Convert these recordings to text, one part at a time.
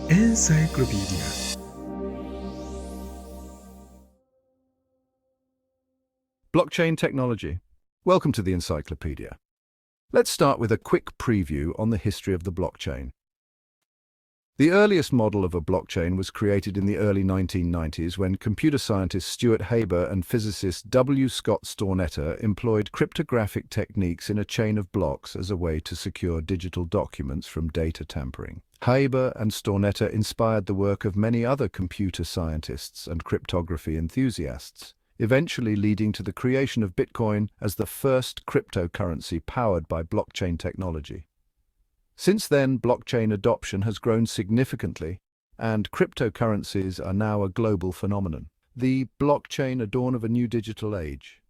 Encyclopedia. Blockchain technology. Welcome to the Encyclopedia. Let's start with a quick preview on the history of the blockchain. The earliest model of a blockchain was created in the early 1990s when computer scientist Stuart Haber and physicist W. Scott Stornetter employed cryptographic techniques in a chain of blocks as a way to secure digital documents from data tampering. Haber and Stornetter inspired the work of many other computer scientists and cryptography enthusiasts, eventually leading to the creation of Bitcoin as the first cryptocurrency powered by blockchain technology. Since then, blockchain adoption has grown significantly, and cryptocurrencies are now a global phenomenon. The blockchain, a dawn of a new digital age.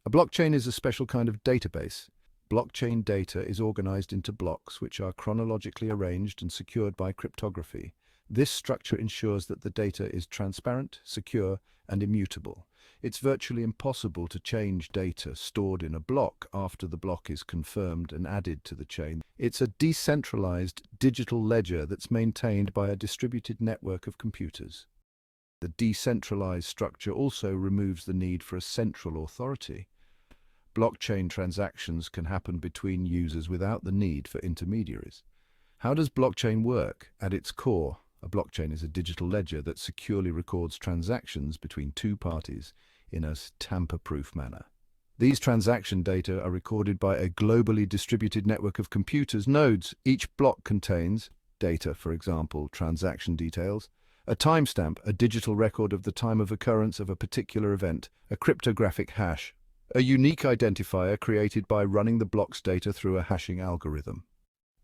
A blockchain is a special kind of database. Blockchain data is organized into blocks which are chronologically arranged and secured by cryptography. This structure ensures that the data is transparent, secure, and immutable. It's virtually impossible to change data stored in a block after the block is confirmed and added to the chain. It's a decentralized digital ledger that's maintained by a distributed network of computers. The decentralized structure also removes the need for a central authority. Blockchain transactions can happen between users without the need for intermediaries. How does blockchain work? At its core, a blockchain is a digital ledger that securely records transactions between two parties in a tamper-proof manner. These transaction data are recorded by a globally distributed network of computers nodes. Each block contains data, for example, transaction details, a timestamp, a digital record of the time of occurrence of a particular event, a cryptographic hash, a unique identifier created by running the block's data through a hashing algorithm.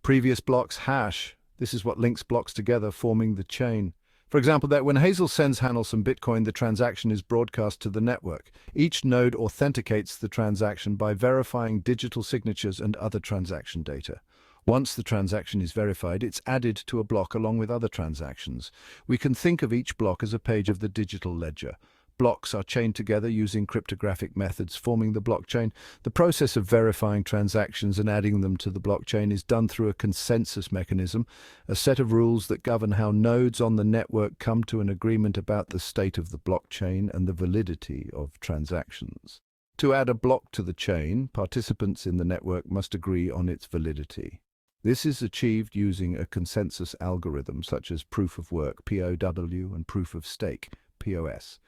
Previous blocks hash. This is what links blocks together, forming the chain. For example, that when Hazel sends Hanel some Bitcoin, the transaction is broadcast to the network. Each node authenticates the transaction by verifying digital signatures and other transaction data. Once the transaction is verified, it's added to a block along with other transactions. We can think of each block as a page of the digital ledger. Blocks are chained together using cryptographic methods, forming the blockchain. The process of verifying transactions and adding them to the blockchain is done through a consensus mechanism, a set of rules that govern how nodes on the network come to an agreement about the state of the blockchain and the validity of transactions. To add a block to the chain, participants in the network must agree on its validity. This is achieved using a consensus algorithm such as proof of work, POW, and proof of stake, POS.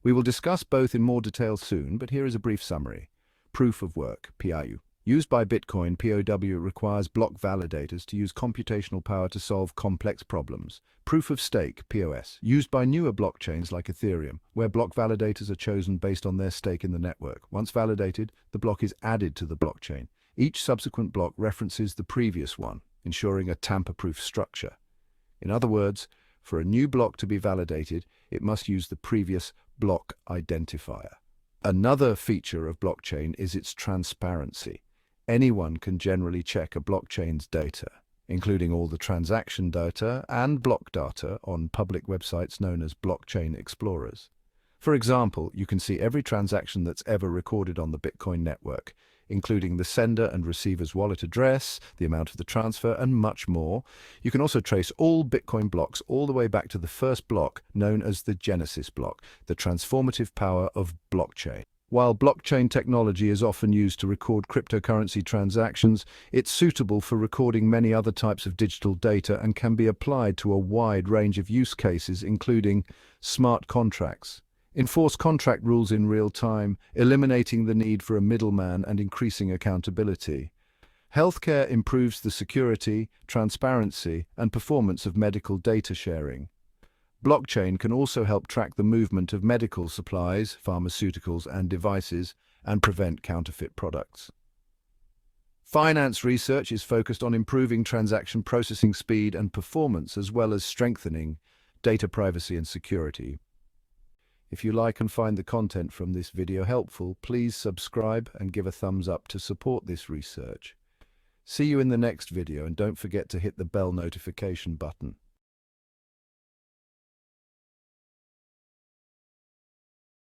We will discuss both in more detail soon, but here is a brief summary. Proof of work, PIU. Used by Bitcoin, POW requires block validators to use computational power to solve complex problems. Proof of stake, POS. Used by newer blockchains like Ethereum, where block validators are chosen based on their stake in the network. Once validated, the block is added to the blockchain. Each subsequent block references the previous one, ensuring a tamper-proof structure. In other words, for a new block to be validated, it must use the previous block identifier. Another feature of blockchain is its transparency. Anyone can generally check a blockchain's data, including all the transaction data and block data on public websites known as blockchain explorers. For example, you can see every transaction that's ever recorded on the Bitcoin network, including the sender and receiver's wallet address, the amount of the transfer, and much more. You can also trace all Bitcoin blocks all the way back to the first block, known as the Genesis block, the transformative power of blockchain. While blockchain technology is often used to record cryptocurrency transactions, it's suitable for recording many other types of digital data and can be applied to a wide range of use cases, including smart contracts. Enforce contract rules in real time, eliminating the need for a middleman and increasing accountability. Healthcare improves the security, transparency, and performance of medical data sharing. Blockchain can also help track the movement of medical supplies, pharmaceuticals, and devices, and prevent counterfeit products. Finance research is focused on improving transaction processing speed and performance, as well as strengthening data privacy and security. If you like and find the content from this video helpful, please subscribe and give a thumbs up to support this research. See you in the next video, and don't forget to hit the bell notification button.